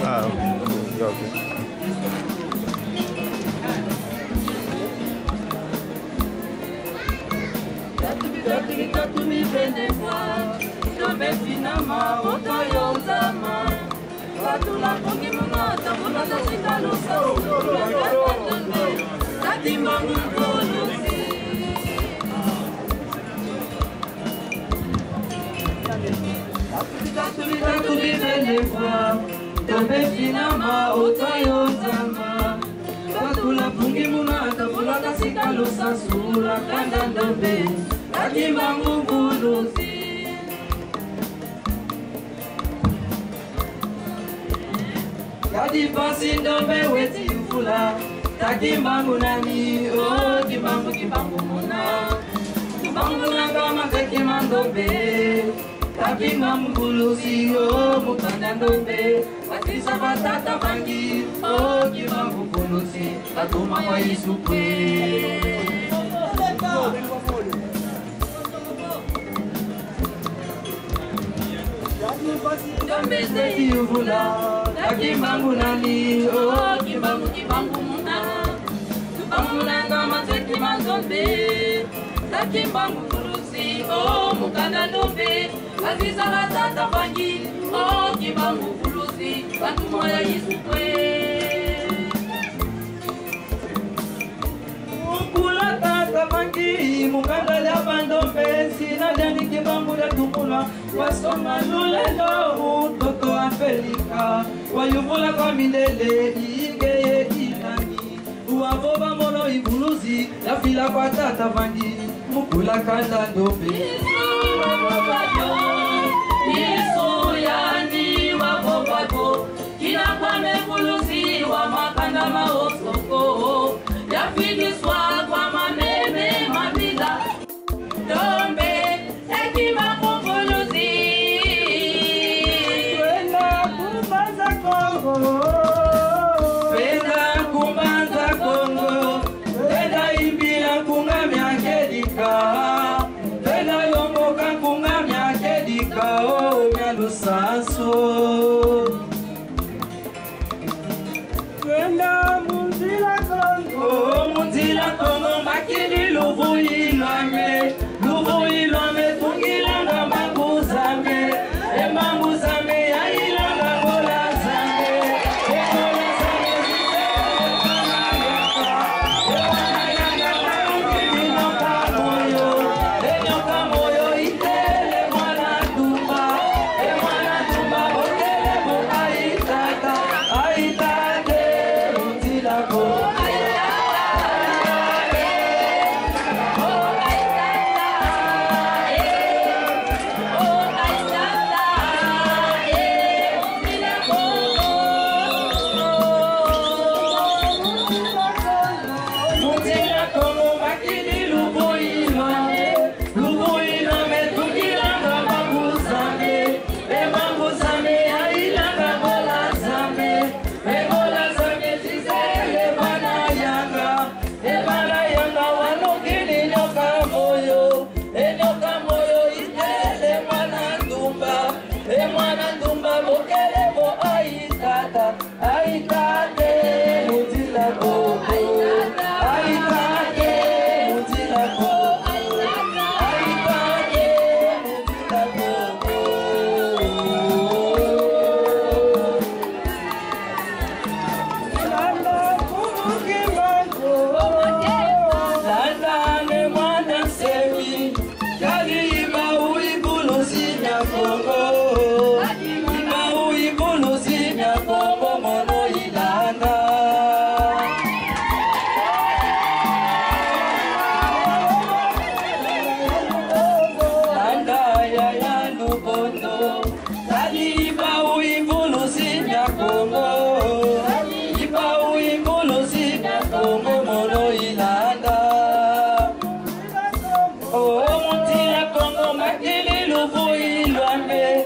Ah, okay. Kadi pasindo beweti ufula takimbangu nani oh kimbangu muna kama tekimandombe takimbangu bulusi oh mukandandombe watisa batata bangi oh kimbangu bulusi atuma kwa isukwe Dombe se ufula takimbangu nani oh kimbangu muna kama tekimandombe takimbangu bulusi oh mukandandombe Aziza batata bangi oh kimbangu bulusi batuma ya isukwe Mukula tata bangi mukanda ya bandombe sina dani kimbangu ya tumula wasoma lulelo mtoto afelika wayuvula kwa milele ingeye inani uavoba mono ibuluzi ya fila kwa tata bangi mukula kanda ndombe Yesu yani wabobabo kila kwa mebuluzi wa makanda maosoko ya finiswa kwa mameme mabila dombe ekima kubuluzi Wenda kumbanza Kongo Wenda imbila kungamya kedika Oh, meu sanso Kwenda Munzila Kongo makini luvu ilame tungilanga manguzame manguzame ya ilanga gola zame Oh, Munzila Kongo makili luvu ilwame